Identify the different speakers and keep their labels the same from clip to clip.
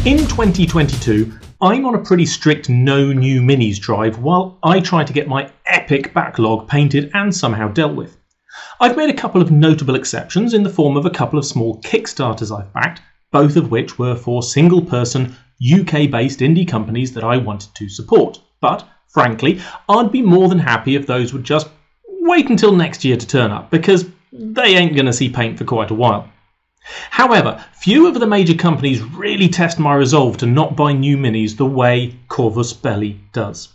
Speaker 1: In 2022, I'm on a pretty strict no new minis drive while I try to get my epic backlog painted and somehow dealt with. I've made a couple of notable exceptions in the form of a couple of small Kickstarters I've backed, both of which were for single-person, UK-based indie companies that I wanted to support. But, frankly, I'd be more than happy if those would just wait until next year to turn up, because they ain't going to see paint for quite a while. However, few of the major companies really test my resolve to not buy new minis the way Corvus Belli does.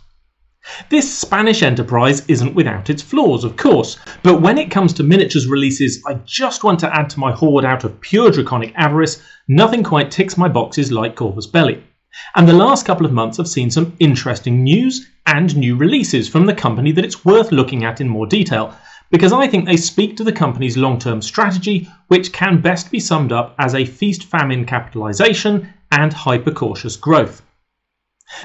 Speaker 1: This Spanish enterprise isn't without its flaws, of course, but when it comes to miniatures releases I just want to add to my hoard out of pure draconic avarice, nothing quite ticks my boxes like Corvus Belli. And the last couple of months have seen some interesting news and new releases from the company that it's worth looking at in more detail, because I think they speak to the company's long-term strategy, which can best be summed up as a feast-famine capitalisation and hyper-cautious growth.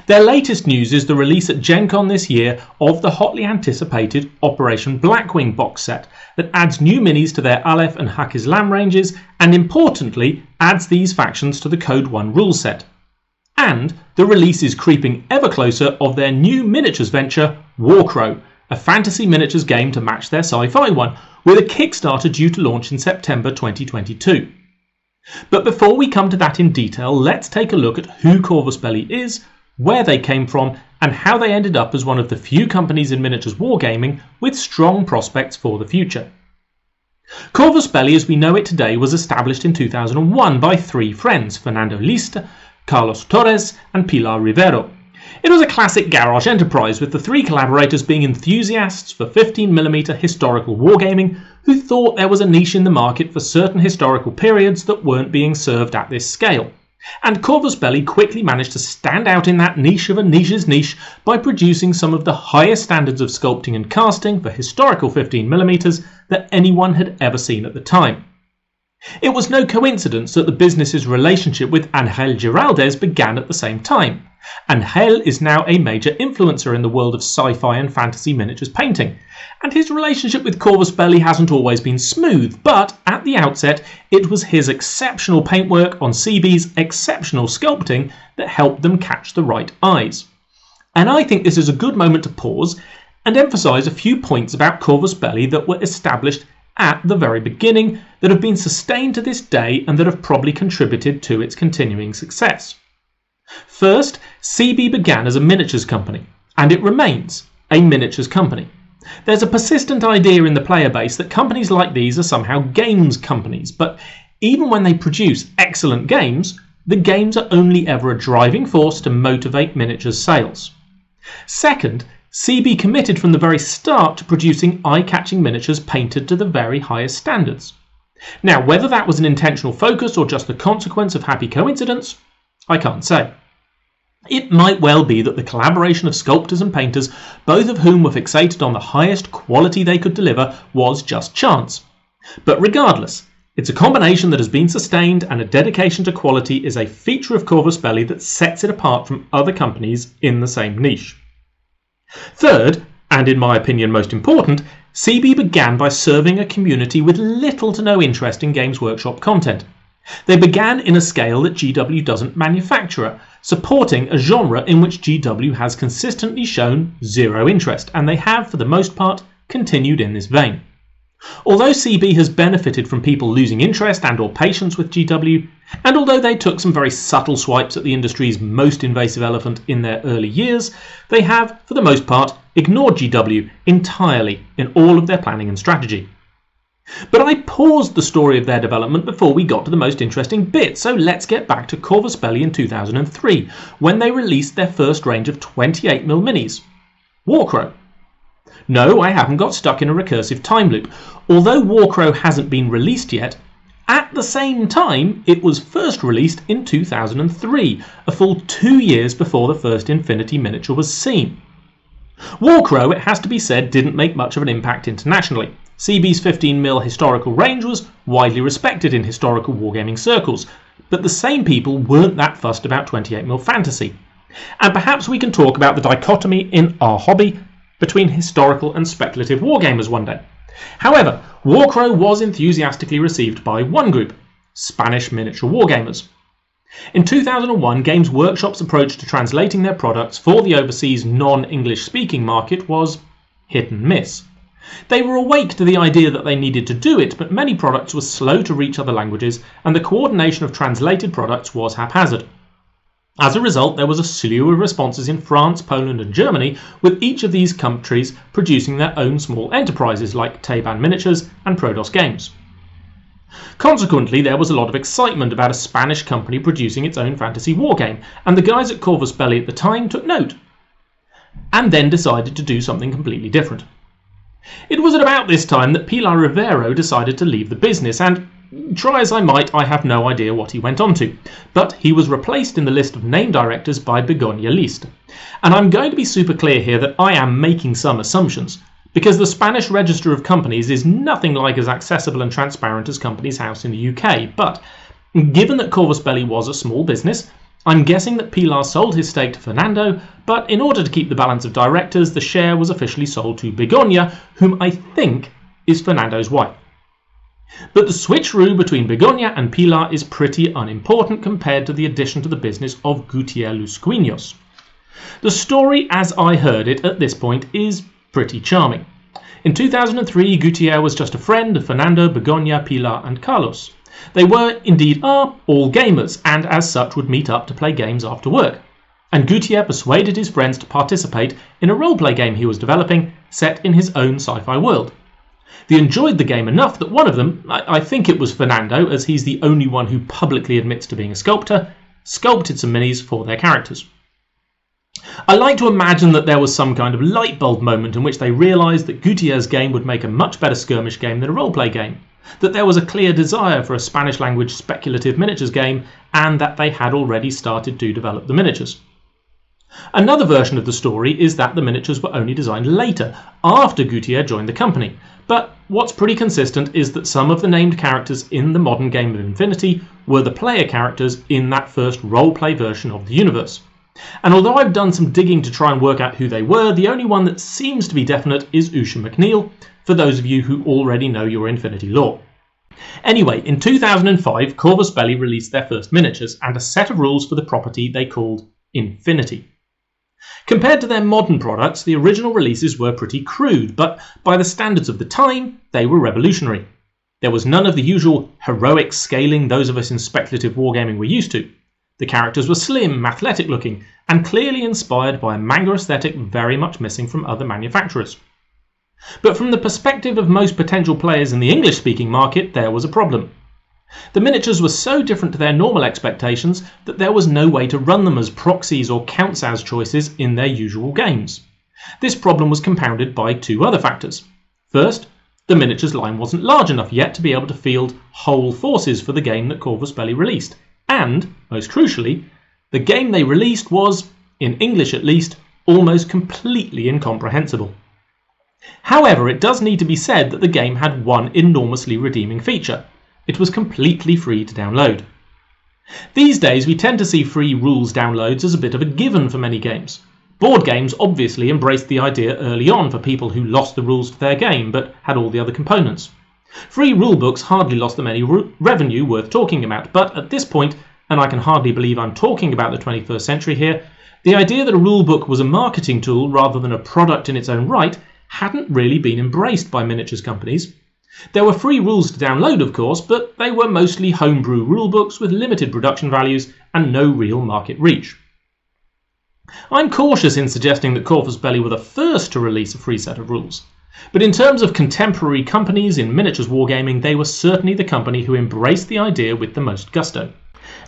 Speaker 1: Their latest news is the release at Gen Con this year of the hotly anticipated Operation Blackwing box set that adds new minis to their Aleph and Hak Islam ranges and, importantly, adds these factions to the Code 1 rule set. And the release is creeping ever closer of their new miniatures venture, WarCrow, a fantasy miniatures game to match their sci-fi one, with a Kickstarter due to launch in September 2022. But before we come to that in detail, let's take a look at who Corvus Belli is, where they came from, and how they ended up as one of the few companies in miniatures wargaming with strong prospects for the future. Corvus Belli as we know it today was established in 2001 by three friends, Fernando Lista, Carlos Torres and Pilar Rivero. It was a classic garage enterprise, with the three collaborators being enthusiasts for 15mm historical wargaming who thought there was a niche in the market for certain historical periods that weren't being served at this scale. And Corvus Belli quickly managed to stand out in that niche of a niche's niche by producing some of the highest standards of sculpting and casting for historical 15mm that anyone had ever seen at the time. It was no coincidence that the business's relationship with Angel Giraldez began at the same time. Angel is now a major influencer in the world of sci-fi and fantasy miniatures painting, and his relationship with Corvus Belli hasn't always been smooth, but at the outset it was his exceptional paintwork on CB's exceptional sculpting that helped them catch the right eyes. And I think this is a good moment to pause and emphasise a few points about Corvus Belli that were established at the very beginning, that have been sustained to this day and that have probably contributed to its continuing success. First, CB began as a miniatures company, and it remains a miniatures company. There's a persistent idea in the player base that companies like these are somehow games companies, but even when they produce excellent games, the games are only ever a driving force to motivate miniatures sales. Second, CB committed from the very start to producing eye-catching miniatures painted to the very highest standards. Now, whether that was an intentional focus or just the consequence of happy coincidence, I can't say. It might well be that the collaboration of sculptors and painters, both of whom were fixated on the highest quality they could deliver, was just chance. But regardless, it's a combination that has been sustained, and a dedication to quality is a feature of Corvus Belli that sets it apart from other companies in the same niche. Third, and in my opinion most important, CB began by serving a community with little to no interest in Games Workshop content. They began in a scale that GW doesn't manufacture, supporting a genre in which GW has consistently shown zero interest, and they have, for the most part, continued in this vein. Although CB has benefited from people losing interest and or patience with GW, and although they took some very subtle swipes at the industry's most invasive elephant in their early years, they have, for the most part, ignored GW entirely in all of their planning and strategy. But I paused the story of their development before we got to the most interesting bit, so let's get back to Corvus Belli in 2003, when they released their first range of 28mm minis, WarCrow. No, I haven't got stuck in a recursive time loop. Although WarCrow hasn't been released yet, at the same time it was first released in 2003, a full 2 years before the first Infinity miniature was seen. WarCrow, it has to be said, didn't make much of an impact internationally. CB's 15mm historical range was widely respected in historical wargaming circles, but the same people weren't that fussed about 28mm fantasy. And perhaps we can talk about the dichotomy in our hobby between historical and speculative wargamers one day. However, WarCrow was enthusiastically received by one group, Spanish miniature wargamers. In 2001, Games Workshop's approach to translating their products for the overseas non-English speaking market was hit and miss. They were awake to the idea that they needed to do it, but many products were slow to reach other languages, and the coordination of translated products was haphazard. As a result, there was a slew of responses in France, Poland and Germany, with each of these countries producing their own small enterprises like Taiban Miniatures and Prodos Games. Consequently, there was a lot of excitement about a Spanish company producing its own fantasy wargame, and the guys at Corvus Belli at the time took note, and then decided to do something completely different. It was at about this time that Pilar Rivero decided to leave the business, and try as I might, I have no idea what he went on to, but he was replaced in the list of name directors by Begoña List. And I'm going to be super clear here that I am making some assumptions, because the Spanish Register of Companies is nothing like as accessible and transparent as Companies House in the UK, but given that Corvus Belli was a small business, I'm guessing that Pilar sold his stake to Fernando, but in order to keep the balance of directors, the share was officially sold to Begoña, whom I think is Fernando's wife. But the switcheroo between Begoña and Pilar is pretty unimportant compared to the addition to the business of Gutiérrez Lusquiños. The story, as I heard it at this point, is pretty charming. In 2003, Gutiérrez was just a friend of Fernando, Begoña, Pilar and Carlos. They were, indeed are, all gamers, and as such would meet up to play games after work. And Gutiérrez persuaded his friends to participate in a roleplay game he was developing, set in his own sci-fi world. They enjoyed the game enough that one of them, I think it was Fernando, as he's the only one who publicly admits to being a sculptor, sculpted some minis for their characters. I like to imagine that there was some kind of light bulb moment in which they realised that Gutiérrez's game would make a much better skirmish game than a roleplay game, that there was a clear desire for a Spanish language speculative miniatures game, and that they had already started to develop the miniatures. Another version of the story is that the miniatures were only designed later, after Gutiérrez joined the company, but what's pretty consistent is that some of the named characters in the modern game of Infinity were the player characters in that first roleplay version of the universe. And although I've done some digging to try and work out who they were, the only one that seems to be definite is Usha McNeil, for those of you who already know your Infinity lore. Anyway, in 2005, Corvus Belli released their first miniatures and a set of rules for the property they called Infinity. Compared to their modern products, the original releases were pretty crude, but by the standards of the time, they were revolutionary. There was none of the usual heroic scaling those of us in speculative wargaming were used to. The characters were slim, athletic looking, and clearly inspired by a manga aesthetic very much missing from other manufacturers. But from the perspective of most potential players in the English-speaking market, there was a problem. The miniatures were so different to their normal expectations that there was no way to run them as proxies or counts as choices in their usual games. This problem was compounded by two other factors. First, the miniatures line wasn't large enough yet to be able to field whole forces for the game that Corvus Belli released. And, most crucially, the game they released was, in English at least, almost completely incomprehensible. However, it does need to be said that the game had one enormously redeeming feature. It was completely free to download. These days we tend to see free rules downloads as a bit of a given for many games. Board games obviously embraced the idea early on for people who lost the rules to their game but had all the other components. Free rulebooks hardly lost them any revenue worth talking about, but at this point, and I can hardly believe I'm talking about the 21st century here, the idea that a rulebook was a marketing tool rather than a product in its own right hadn't really been embraced by miniatures companies. There were free rules to download, of course, but they were mostly homebrew rulebooks with limited production values and no real market reach. I'm cautious in suggesting that Corvus Belli were the first to release a free set of rules, but in terms of contemporary companies in miniatures wargaming, they were certainly the company who embraced the idea with the most gusto.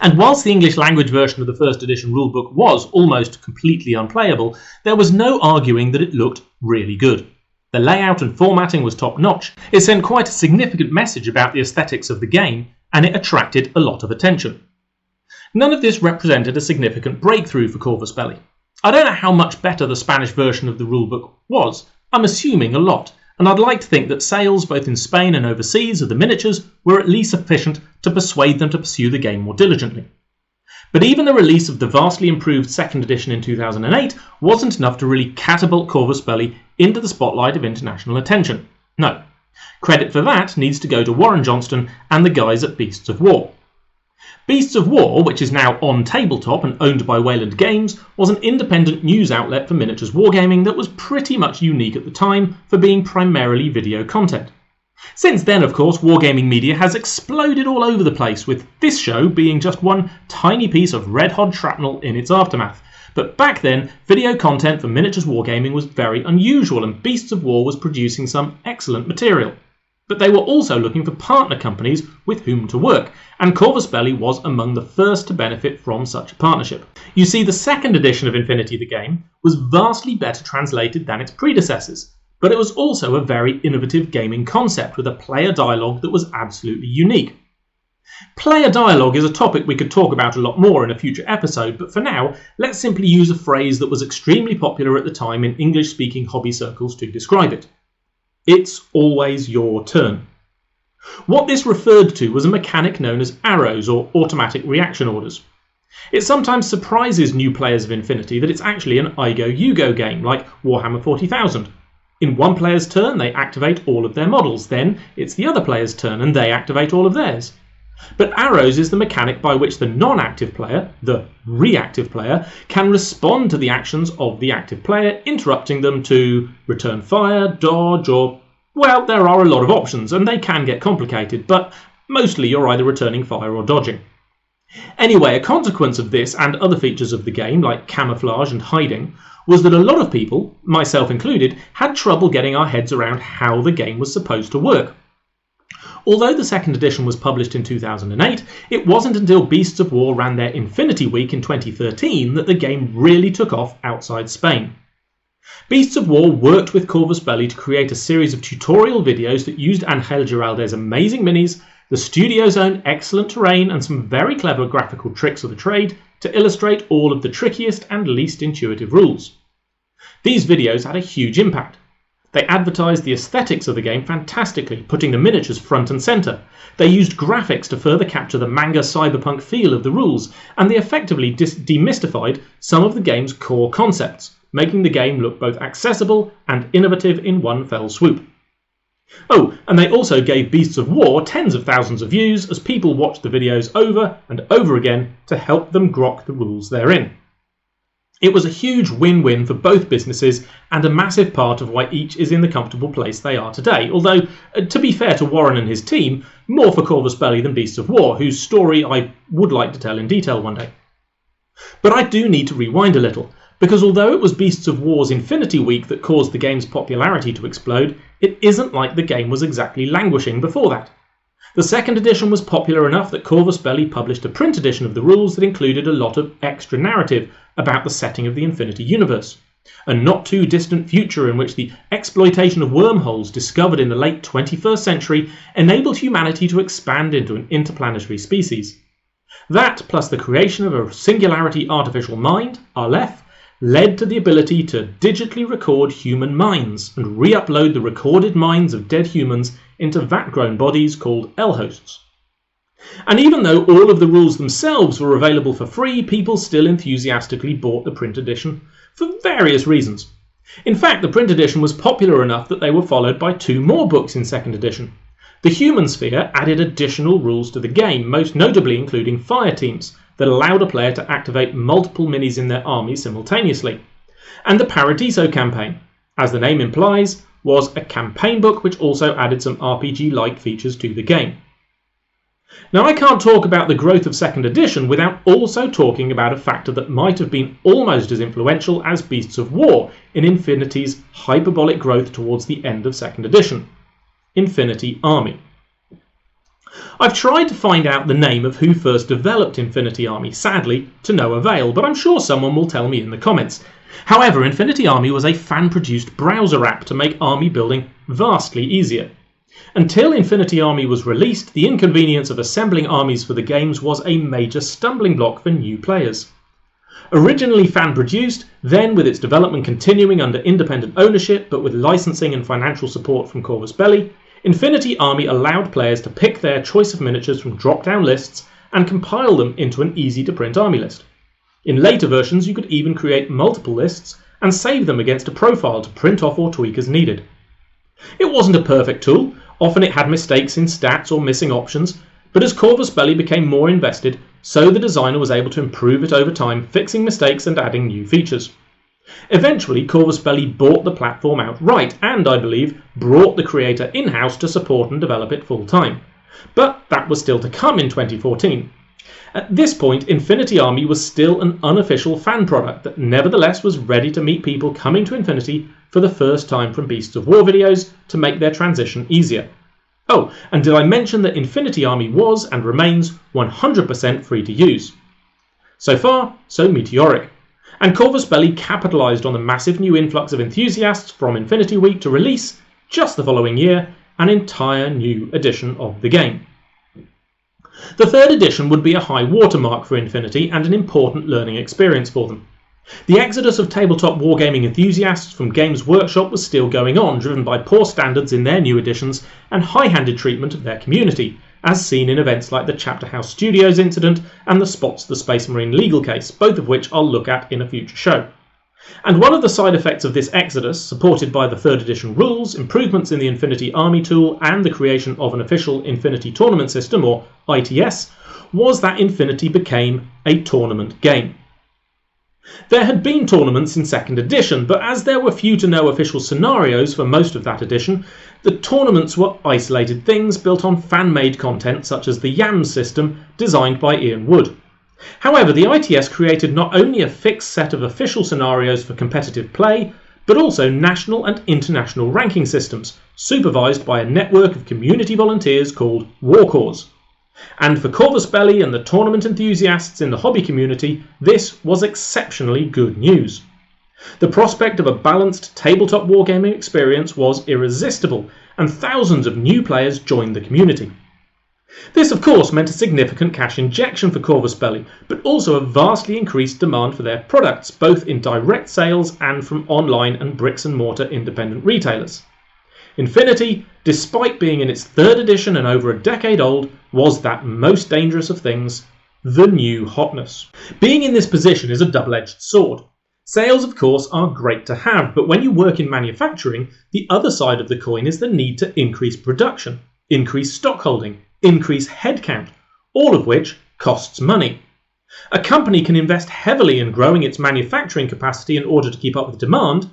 Speaker 1: And whilst the English language version of the first edition rulebook was almost completely unplayable, there was no arguing that it looked really good. The layout and formatting was top-notch, it sent quite a significant message about the aesthetics of the game, and it attracted a lot of attention. None of this represented a significant breakthrough for Corvus Belli. I don't know how much better the Spanish version of the rulebook was, I'm assuming a lot, and I'd like to think that sales both in Spain and overseas of the miniatures were at least sufficient to persuade them to pursue the game more diligently. But even the release of the vastly improved second edition in 2008 wasn't enough to really catapult Corvus Belli into the spotlight of international attention. No. Credit for that needs to go to Warren Johnston and the guys at Beasts of War. Beasts of War, which is now on tabletop and owned by Wayland Games, was an independent news outlet for miniatures wargaming that was pretty much unique at the time for being primarily video content. Since then, of course, wargaming media has exploded all over the place, with this show being just one tiny piece of red-hot shrapnel in its aftermath. But back then, video content for miniatures wargaming was very unusual, and Beasts of War was producing some excellent material. But they were also looking for partner companies with whom to work, and Corvus Belli was among the first to benefit from such a partnership. You see, the second edition of Infinity the game was vastly better translated than its predecessors, but it was also a very innovative gaming concept with a player dialogue that was absolutely unique. Player dialogue is a topic we could talk about a lot more in a future episode, but for now, let's simply use a phrase that was extremely popular at the time in English-speaking hobby circles to describe it. It's always your turn. What this referred to was a mechanic known as arrows, or automatic reaction orders. It sometimes surprises new players of Infinity that it's actually an I go you go game, like Warhammer 40,000. In one player's turn they activate all of their models, then it's the other player's turn and they activate all of theirs. But arrows is the mechanic by which the non-active player, the reactive player, can respond to the actions of the active player, interrupting them to return fire, dodge, or, well, there are a lot of options and they can get complicated, but mostly you're either returning fire or dodging. Anyway, a consequence of this and other features of the game, like camouflage and hiding, was that a lot of people, myself included, had trouble getting our heads around how the game was supposed to work. Although the second edition was published in 2008, it wasn't until Beasts of War ran their Infinity Week in 2013 that the game really took off outside Spain. Beasts of War worked with Corvus Belli to create a series of tutorial videos that used Angel Giralde's amazing minis, the studio's own excellent terrain, and some very clever graphical tricks of the trade to illustrate all of the trickiest and least intuitive rules. These videos had a huge impact. They advertised the aesthetics of the game fantastically, putting the miniatures front and centre. They used graphics to further capture the manga cyberpunk feel of the rules, and they effectively demystified some of the game's core concepts, making the game look both accessible and innovative in one fell swoop. Oh, and they also gave Beasts of War tens of thousands of views as people watched the videos over and over again to help them grok the rules therein. It was a huge win-win for both businesses and a massive part of why each is in the comfortable place they are today, although, to be fair to Warren and his team, more for Corvus Belli than Beasts of War, whose story I would like to tell in detail one day. But I do need to rewind a little, because although it was Beasts of War's Infinity Week that caused the game's popularity to explode, it isn't like the game was exactly languishing before that. The second edition was popular enough that Corvus Belli published a print edition of the rules that included a lot of extra narrative about the setting of the Infinity Universe, a not too distant future in which the exploitation of wormholes discovered in the late 21st century enabled humanity to expand into an interplanetary species. That, plus the creation of a singularity artificial mind, Aleph, led to the ability to digitally record human minds and re-upload the recorded minds of dead humans into vat-grown bodies called L-hosts. And even though all of the rules themselves were available for free, people still enthusiastically bought the print edition for various reasons. In fact, the print edition was popular enough that they were followed by 2 more books in second edition. The Human Sphere added additional rules to the game, most notably including fire teams, that allowed a player to activate multiple minis in their army simultaneously. And the Paradiso campaign, as the name implies, was a campaign book which also added some RPG-like features to the game. Now, I can't talk about the growth of second edition without also talking about a factor that might have been almost as influential as Beasts of War in Infinity's hyperbolic growth towards the end of second edition: Infinity Army. I've tried to find out the name of who first developed Infinity Army, sadly to no avail, but I'm sure someone will tell me in the comments. However, Infinity Army was a fan-produced browser app to make army building vastly easier. Until Infinity Army was released, the inconvenience of assembling armies for the games was a major stumbling block for new players. Originally fan-produced, then with its development continuing under independent ownership but with licensing and financial support from Corvus Belli, Infinity Army allowed players to pick their choice of miniatures from drop-down lists and compile them into an easy-to-print army list. In later versions, you could even create multiple lists and save them against a profile to print off or tweak as needed. It wasn't a perfect tool. Often it had mistakes in stats or missing options, But as Corvus Belli became more invested, so the designer was able to improve it over time, fixing mistakes and adding new features. Eventually, Corvus Belli bought the platform outright and, I believe, brought the creator in-house to support and develop it full-time. But that was still to come in 2014. At this point, Infinity Army was still an unofficial fan product that nevertheless was ready to meet people coming to Infinity for the first time from Beasts of War videos to make their transition easier. Oh, and did I mention that Infinity Army was and remains 100% free to use? So far, so meteoric. And Corvus Belli capitalised on the massive new influx of enthusiasts from Infinity Week to release, just the following year, an entire new edition of the game. The third edition would be a high watermark for Infinity and an important learning experience for them. The exodus of tabletop wargaming enthusiasts from Games Workshop was still going on, driven by poor standards in their new editions and high-handed treatment of their community, as seen in events like the Chapter House Studios incident and the Spots the Space Marine legal case, both of which I'll look at in a future show. And one of the side effects of this exodus, supported by the 3rd edition rules, improvements in the Infinity Army tool and the creation of an official Infinity Tournament System, or ITS, was that Infinity became a tournament game. There had been tournaments in 2nd edition, but as there were few to no official scenarios for most of that edition, the tournaments were isolated things built on fan-made content such as the YAMS system designed by Ian Wood. However, the ITS created not only a fixed set of official scenarios for competitive play, but also national and international ranking systems, supervised by a network of community volunteers called WarCrow. And for Corvus Belli and the tournament enthusiasts in the hobby community, this was exceptionally good news. The prospect of a balanced tabletop wargaming experience was irresistible, and thousands of new players joined the community. This, of course, meant a significant cash injection for Corvus Belli, but also a vastly increased demand for their products, both in direct sales and from online and bricks-and-mortar independent retailers. Infinity, despite being in its 3rd edition and over a decade old, was that most dangerous of things, the new hotness. Being in this position is a double-edged sword. Sales, of course, are great to have, but when you work in manufacturing, the other side of the coin is the need to increase production, increase stockholding, increase headcount, all of which costs money. A company can invest heavily in growing its manufacturing capacity in order to keep up with demand,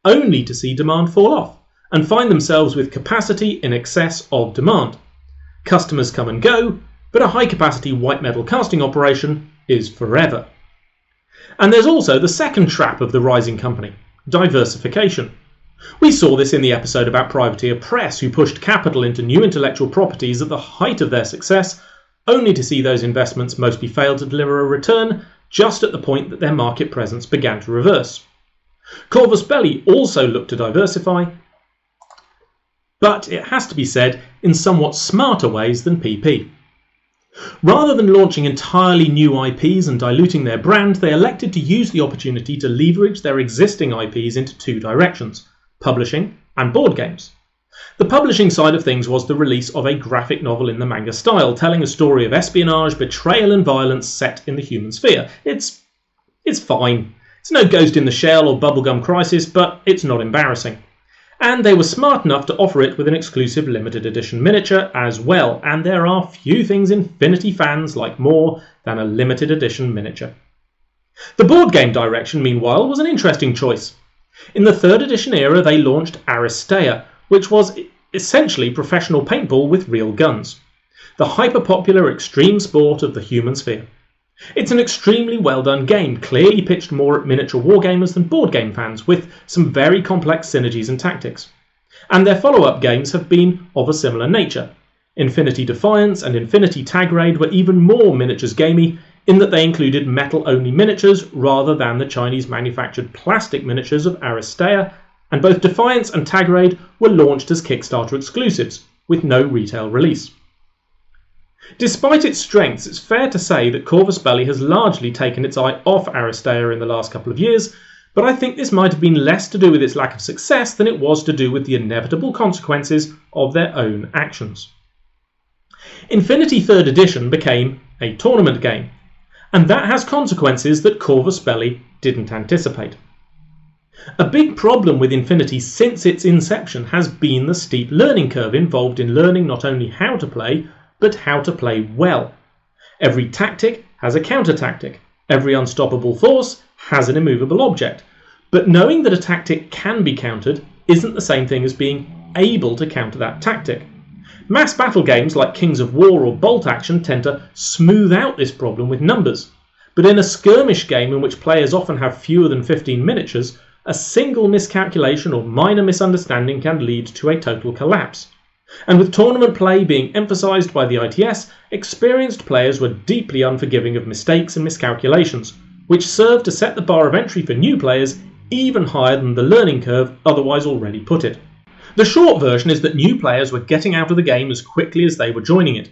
Speaker 1: only to see demand fall off, and find themselves with capacity in excess of demand. Customers come and go, but a high-capacity white metal casting operation is forever. And there's also the second trap of the rising company, diversification. We saw this in the episode about Privateer Press, who pushed capital into new intellectual properties at the height of their success, only to see those investments mostly fail to deliver a return just at the point that their market presence began to reverse. Corvus Belli also looked to diversify, but it has to be said in somewhat smarter ways than PP. Rather than launching entirely new IPs and diluting their brand, they elected to use the opportunity to leverage their existing IPs into 2 directions: publishing and board games. The publishing side of things was the release of a graphic novel in the manga style, telling a story of espionage, betrayal and violence set in the human sphere. It's fine. It's no Ghost in the Shell or Bubblegum Crisis, but it's not embarrassing. And they were smart enough to offer it with an exclusive limited edition miniature as well, and there are few things Infinity fans like more than a limited edition miniature. The board game direction, meanwhile, was an interesting choice. In the 3rd edition era, they launched Aristea, which was essentially professional paintball with real guns, the hyper-popular extreme sport of the human sphere. It's an extremely well-done game, clearly pitched more at miniature wargamers than board game fans, with some very complex synergies and tactics. And their follow-up games have been of a similar nature. Infinity Defiance and Infinity Tag Raid were even more miniatures gamey, in that they included metal-only miniatures rather than the Chinese-manufactured plastic miniatures of Aristea, and both Defiance and Tag Raid were launched as Kickstarter exclusives, with no retail release. Despite its strengths, it's fair to say that Corvus Belli has largely taken its eye off Aristea in the last couple of years, but I think this might have been less to do with its lack of success than it was to do with the inevitable consequences of their own actions. Infinity 3rd edition became a tournament game, and that has consequences that Corvus Belli didn't anticipate. A big problem with Infinity since its inception has been the steep learning curve involved in learning not only how to play, but how to play well. Every tactic has a counter-tactic. Every unstoppable force has an immovable object. But knowing that a tactic can be countered isn't the same thing as being able to counter that tactic. Mass battle games like Kings of War or Bolt Action tend to smooth out this problem with numbers. But in a skirmish game in which players often have fewer than 15 miniatures, a single miscalculation or minor misunderstanding can lead to a total collapse. And with tournament play being emphasised by the ITS, experienced players were deeply unforgiving of mistakes and miscalculations, which served to set the bar of entry for new players even higher than the learning curve otherwise already put it. The short version is that new players were getting out of the game as quickly as they were joining it.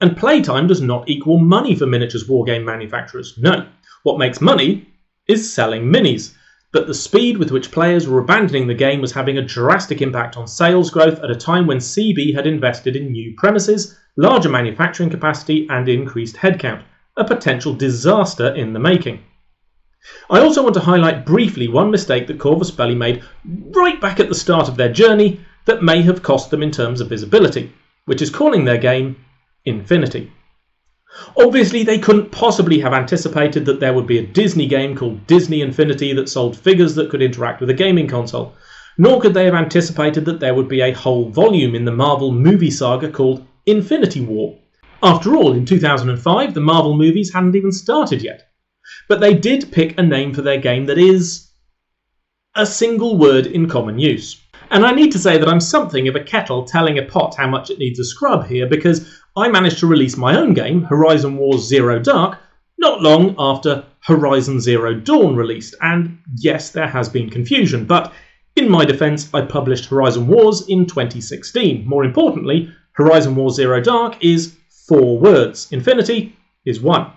Speaker 1: And playtime does not equal money for miniatures wargame manufacturers. No, what makes money is selling minis. But the speed with which players were abandoning the game was having a drastic impact on sales growth at a time when CB had invested in new premises, larger manufacturing capacity and increased headcount, a potential disaster in the making. I also want to highlight briefly one mistake that Corvus Belli made right back at the start of their journey that may have cost them in terms of visibility, which is calling their game Infinity. Obviously, they couldn't possibly have anticipated that there would be a Disney game called Disney Infinity that sold figures that could interact with a gaming console, nor could they have anticipated that there would be a whole volume in the Marvel movie saga called Infinity War. After all, in 2005, the Marvel movies hadn't even started yet. But they did pick a name for their game that is a single word in common use. And I need to say that I'm something of a kettle telling a pot how much it needs a scrub here, because I managed to release my own game, Horizon Wars Zero Dark, not long after Horizon Zero Dawn released. And yes, there has been confusion, but in my defence, I published Horizon Wars in 2016. More importantly, Horizon Wars Zero Dark is 4 words. Infinity is 1.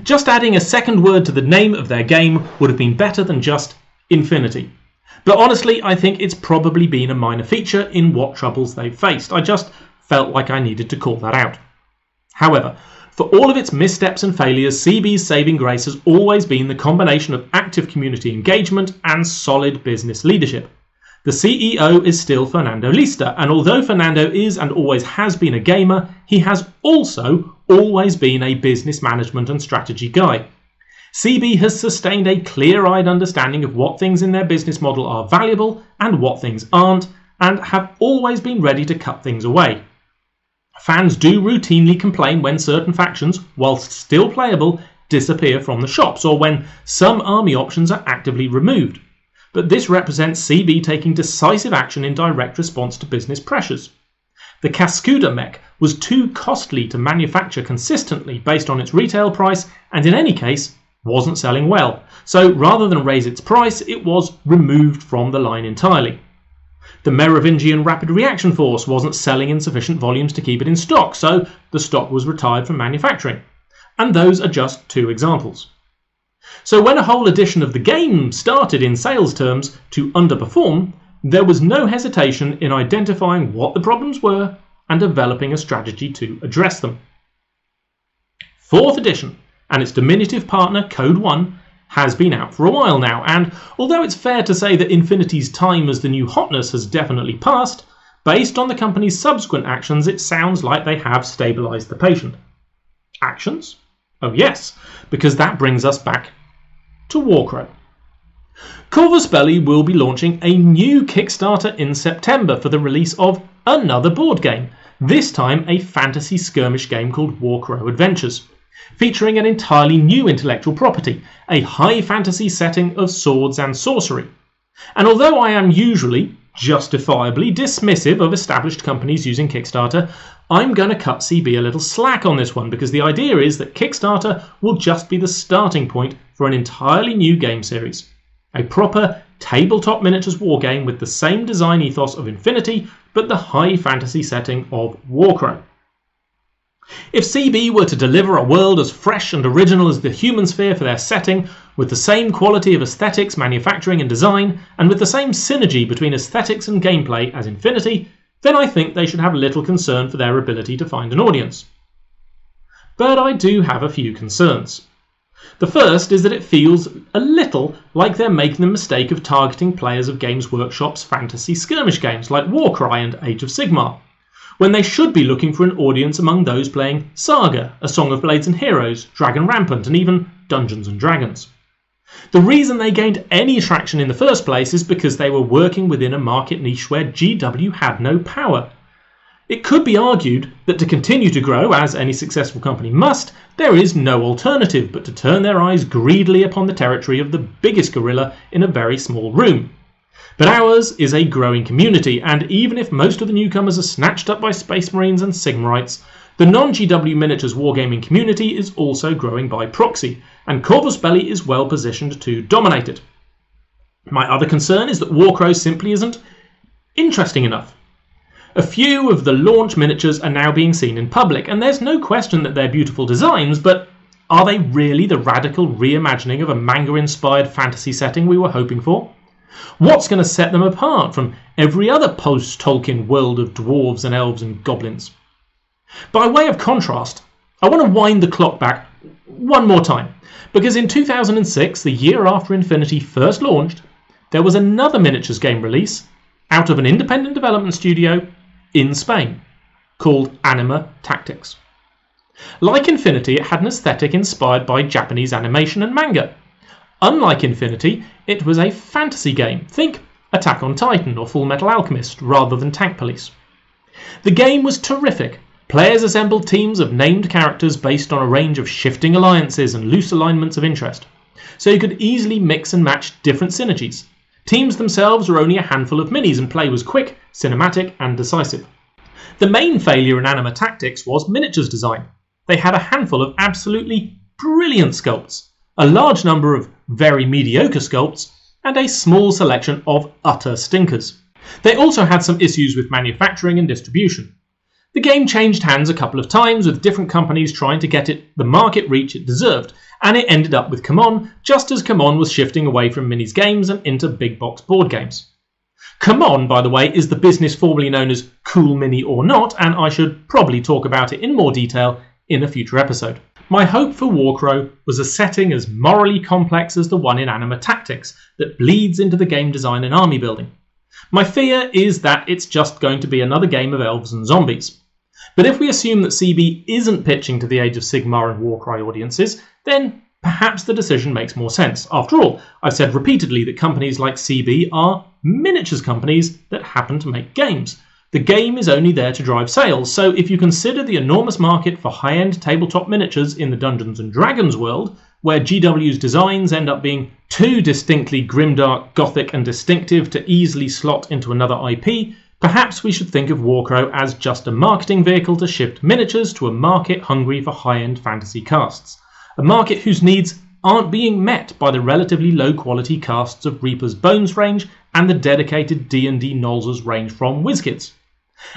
Speaker 1: Just adding a second word to the name of their game would have been better than just Infinity. But honestly, I think it's probably been a minor feature in what troubles they've faced. I just felt like I needed to call that out. However, for all of its missteps and failures, CB's saving grace has always been the combination of active community engagement and solid business leadership. The CEO is still Fernando Lista, and although Fernando is and always has been a gamer, he has also always been a business management and strategy guy. CB has sustained a clear-eyed understanding of what things in their business model are valuable and what things aren't, and have always been ready to cut things away. Fans do routinely complain when certain factions, whilst still playable, disappear from the shops, or when some army options are actively removed. But this represents CB taking decisive action in direct response to business pressures. The Cascuda mech was too costly to manufacture consistently based on its retail price, and in any case, wasn't selling well. So rather than raise its price, it was removed from the line entirely. The Merovingian Rapid Reaction Force wasn't selling in sufficient volumes to keep it in stock, so the stock was retired from manufacturing. And those are just 2 examples. So when a whole edition of the game started in sales terms to underperform, there was no hesitation in identifying what the problems were and developing a strategy to address them. 4th edition and its diminutive partner Code 1 has been out for a while now, and although it's fair to say that Infinity's time as the new hotness has definitely passed, based on the company's subsequent actions it sounds like they have stabilised the patient. Actions? Oh yes, because that brings us back to WarCrow. Corvus Belli will be launching a new Kickstarter in September for the release of another board game, this time a fantasy skirmish game called WarCrow Adventures, featuring an entirely new intellectual property, a high fantasy setting of swords and sorcery. And although I am usually, justifiably, dismissive of established companies using Kickstarter, I'm going to cut CB a little slack on this one, because the idea is that Kickstarter will just be the starting point for an entirely new game series. A proper tabletop miniatures wargame with the same design ethos of Infinity, but the high fantasy setting of WarCrow. If CB were to deliver a world as fresh and original as the Human Sphere for their setting, with the same quality of aesthetics, manufacturing and design, and with the same synergy between aesthetics and gameplay as Infinity, then I think they should have little concern for their ability to find an audience. But I do have a few concerns. The first is that it feels a little like they're making the mistake of targeting players of Games Workshop's fantasy skirmish games like Warcry and Age of Sigmar. when they should be looking for an audience among those playing Saga, A Song of Blades and Heroes, Dragon Rampant, and even Dungeons and Dragons. The reason they gained any traction in the first place is because they were working within a market niche where GW had no power. It could be argued that to continue to grow, as any successful company must, there is no alternative but to turn their eyes greedily upon the territory of the biggest gorilla in a very small room. But ours is a growing community, and even if most of the newcomers are snatched up by Space Marines and Sigmarites, the non-GW miniatures wargaming community is also growing by proxy, and Corvus Belli is well positioned to dominate it. My other concern is that WarCrow simply isn't interesting enough. A few of the launch miniatures are now being seen in public, and there's no question that they're beautiful designs, but are they really the radical reimagining of a manga-inspired fantasy setting we were hoping for? What's going to set them apart from every other post-Tolkien world of dwarves and elves and goblins? By way of contrast, I want to wind the clock back one more time, because in 2006, the year after Infinity first launched, there was another miniatures game release out of an independent development studio in Spain, called Anima Tactics. Like Infinity, it had an aesthetic inspired by Japanese animation and manga. Unlike Infinity, it was a fantasy game. Think Attack on Titan or Full Metal Alchemist rather than Tank Police. The game was terrific. Players assembled teams of named characters based on a range of shifting alliances and loose alignments of interest, so you could easily mix and match different synergies. Teams themselves were only a handful of minis and play was quick, cinematic and decisive. The main failure in Anima Tactics was miniatures design. They had a handful of absolutely brilliant sculpts, a large number of very mediocre sculpts, and a small selection of utter stinkers. They also had some issues with manufacturing and distribution. The game changed hands a couple of times, with different companies trying to get it the market reach it deserved, and it ended up with CMON, just as CMON was shifting away from minis games and into big box board games. CMON, by the way, is the business formerly known as Cool Mini or Not, and I should probably talk about it in more detail in a future episode. My hope for WarCrow was a setting as morally complex as the one in Anima Tactics that bleeds into the game design and army building. My fear is that it's just going to be another game of elves and zombies. But if we assume that CB isn't pitching to the Age of Sigmar and Warcry audiences, then perhaps the decision makes more sense. After all, I've said repeatedly that companies like CB are miniatures companies that happen to make games. The game is only there to drive sales, so if you consider the enormous market for high-end tabletop miniatures in the Dungeons & Dragons world, where GW's designs end up being too distinctly grimdark, gothic and distinctive to easily slot into another IP, perhaps we should think of WarCrow as just a marketing vehicle to shift miniatures to a market hungry for high-end fantasy casts. A market whose needs aren't being met by the relatively low-quality casts of Reaper's Bones range and the dedicated D&D Nolzur's range from WizKids.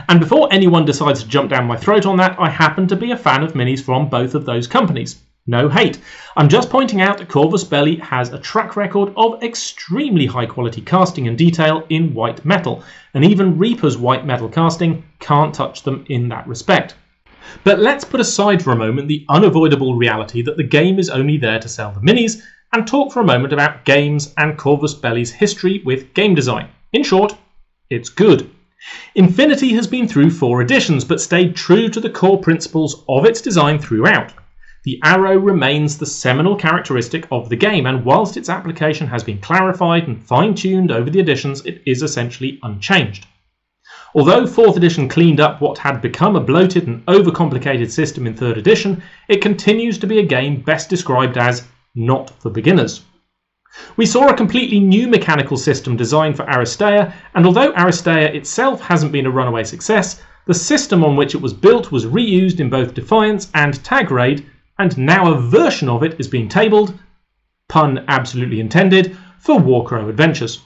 Speaker 1: And before anyone decides to jump down my throat on that, I happen to be a fan of minis from both of those companies. No hate. I'm just pointing out that Corvus Belli has a track record of extremely high quality casting and detail in white metal, and even Reaper's white metal casting can't touch them in that respect. But let's put aside for a moment the unavoidable reality that the game is only there to sell the minis, and talk for a moment about games and Corvus Belli's history with game design. In short, it's good. Infinity has been through 4 editions, but stayed true to the core principles of its design throughout. The arrow remains the seminal characteristic of the game, and whilst its application has been clarified and fine-tuned over the editions, it is essentially unchanged. Although 4th edition cleaned up what had become a bloated and overcomplicated system in 3rd edition, it continues to be a game best described as not for beginners. We saw a completely new mechanical system designed for Aristea, and although Aristea itself hasn't been a runaway success, the system on which it was built was reused in both Defiance and Tag Raid, and now a version of it is being tabled, pun absolutely intended, for WarCrow Adventures.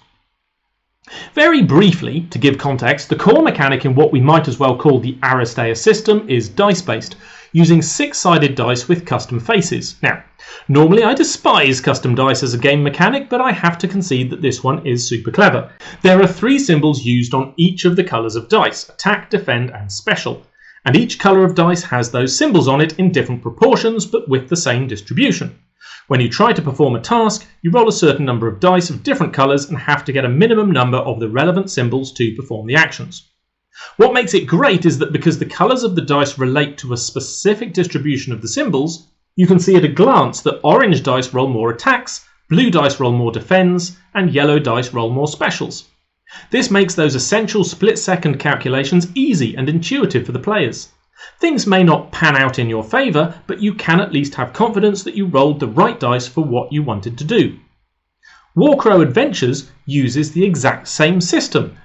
Speaker 1: Very briefly, to give context, the core mechanic in what we might as well call the Aristea system is dice-based, using 6-sided dice with custom faces. Now, normally I despise custom dice as a game mechanic, but I have to concede that this one is super clever. There are 3 symbols used on each of the colours of dice: attack, defend and special. And each colour of dice has those symbols on it in different proportions, but with the same distribution. When you try to perform a task, you roll a certain number of dice of different colours and have to get a minimum number of the relevant symbols to perform the actions. What makes it great is that because the colours of the dice relate to a specific distribution of the symbols, you can see at a glance that orange dice roll more attacks, blue dice roll more defends, and yellow dice roll more specials. This makes those essential split-second calculations easy and intuitive for the players. Things may not pan out in your favour, but you can at least have confidence that you rolled the right dice for what you wanted to do. WarCrow Adventures uses the exact same system,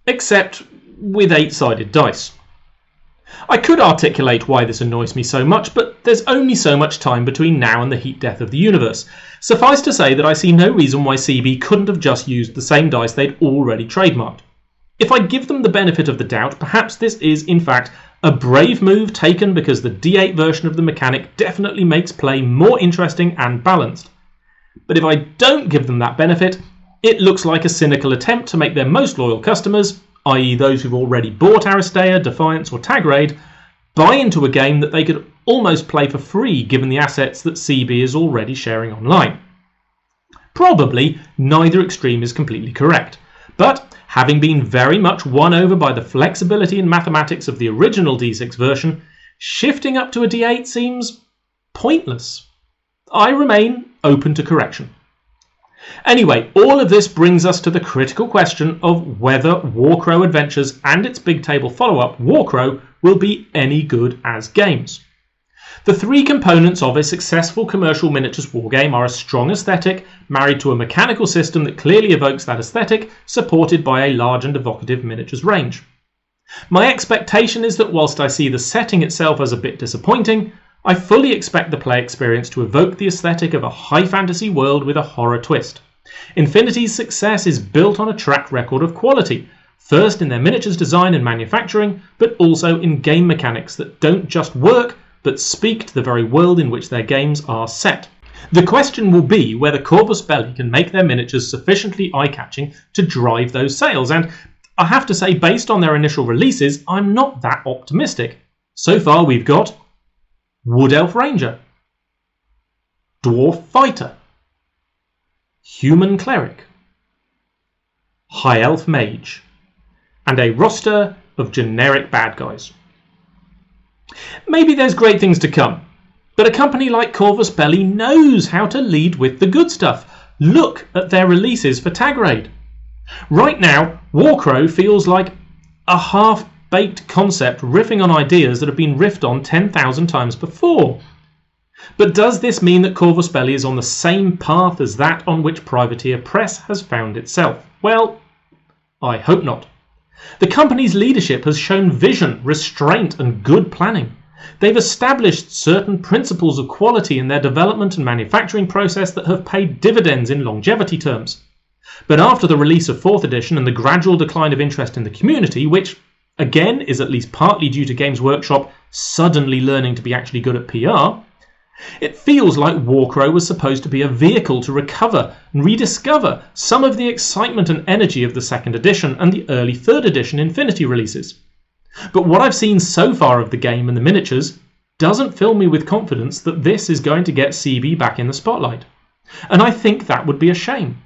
Speaker 1: except with 8-sided dice. I could articulate why this annoys me so much, but there's only so much time between now and the heat death of the universe. Suffice to say that I see no reason why CB couldn't have just used the same dice they'd already trademarked. If I give them the benefit of the doubt, perhaps this is, in fact, a brave move taken because the D8 version of the mechanic definitely makes play more interesting and balanced. But if I don't give them that benefit, it looks like a cynical attempt to make their most loyal customers, i.e. those who've already bought Aristea, Defiance or Tag Raid, buy into a game that they could almost play for free given the assets that CB is already sharing online. Probably neither extreme is completely correct, but having been very much won over by the flexibility and mathematics of the original D6 version, shifting up to a D8 seems pointless. I remain open to correction. Anyway, all of this brings us to the critical question of whether WarCrow Adventures and its big table follow-up, WarCrow, will be any good as games. The three components of a successful commercial miniatures wargame are a strong aesthetic, married to a mechanical system that clearly evokes that aesthetic, supported by a large and evocative miniatures range. My expectation is that whilst I see the setting itself as a bit disappointing, I fully expect the play experience to evoke the aesthetic of a high fantasy world with a horror twist. Infinity's success is built on a track record of quality, first in their miniatures design and manufacturing, but also in game mechanics that don't just work, but speak to the very world in which their games are set. The question will be whether Corvus Belli can make their miniatures sufficiently eye-catching to drive those sales, and I have to say, based on their initial releases, I'm not that optimistic. So far we've got Wood Elf Ranger, Dwarf Fighter, Human Cleric, High Elf Mage, and a roster of generic bad guys. Maybe there's great things to come, but a company like Corvus Belli knows how to lead with the good stuff. Look at their releases for Tag Raid. Right now, WarCrow feels like a half-baked concept riffing on ideas that have been riffed on 10,000 times before. But does this mean that Corvus Belli is on the same path as that on which Privateer Press has found itself? Well, I hope not. The company's leadership has shown vision, restraint and good planning. They've established certain principles of quality in their development and manufacturing process that have paid dividends in longevity terms. But after the release of 4th edition and the gradual decline of interest in the community, which again is at least partly due to Games Workshop suddenly learning to be actually good at PR, it feels like WarCrow was supposed to be a vehicle to recover and rediscover some of the excitement and energy of the 2nd edition and the early 3rd edition Infinity releases. But what I've seen so far of the game and the miniatures doesn't fill me with confidence that this is going to get CB back in the spotlight. And I think that would be a shame.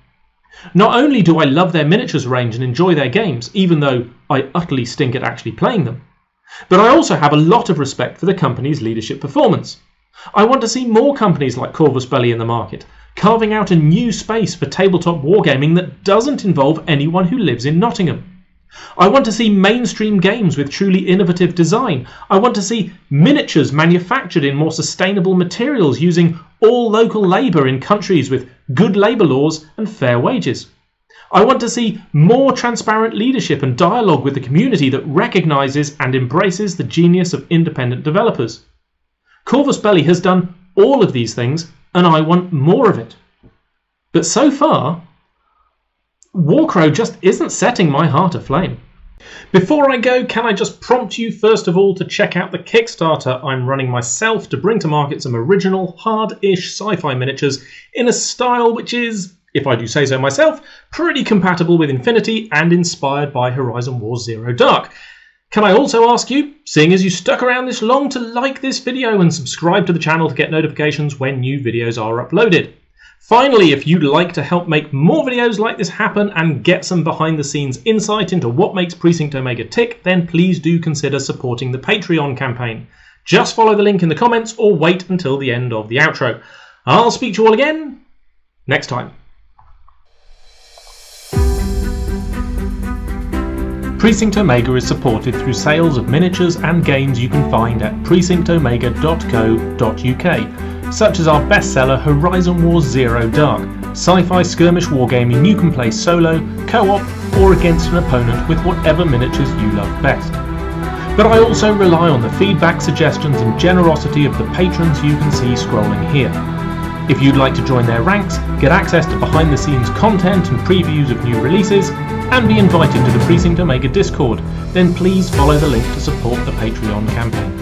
Speaker 1: Not only do I love their miniatures range and enjoy their games, even though I utterly stink at actually playing them, but I also have a lot of respect for the company's leadership performance. I want to see more companies like Corvus Belli in the market, carving out a new space for tabletop wargaming that doesn't involve anyone who lives in Nottingham. I want to see mainstream games with truly innovative design. I want to see miniatures manufactured in more sustainable materials using all local labour in countries with good labour laws and fair wages. I want to see more transparent leadership and dialogue with the community that recognises and embraces the genius of independent developers. Corvus Belli has done all of these things, and I want more of it. But so far, WarCrow just isn't setting my heart aflame. Before I go, can I just prompt you first of all to check out the Kickstarter I'm running myself to bring to market some original, hard-ish sci-fi miniatures in a style which is, if I do say so myself, pretty compatible with Infinity and inspired by Horizon Wars Zero Dark. Can I also ask you, seeing as you stuck around this long, to like this video and subscribe to the channel to get notifications when new videos are uploaded. Finally, if you'd like to help make more videos like this happen and get some behind the scenes insight into what makes Precinct Omega tick, then please do consider supporting the Patreon campaign. Just follow the link in the comments or wait until the end of the outro. I'll speak to you all again next time. Precinct Omega is supported through sales of miniatures and games you can find at precinctomega.co.uk, such as our bestseller Horizon Wars Zero Dark, sci-fi skirmish wargaming you can play solo, co-op, or against an opponent with whatever miniatures you love best. But I also rely on the feedback, suggestions and generosity of the patrons you can see scrolling here. If you'd like to join their ranks, get access to behind the scenes content and previews of new releases, and be invited to the Precinct Omega Discord, then please follow the link to support the Patreon campaign.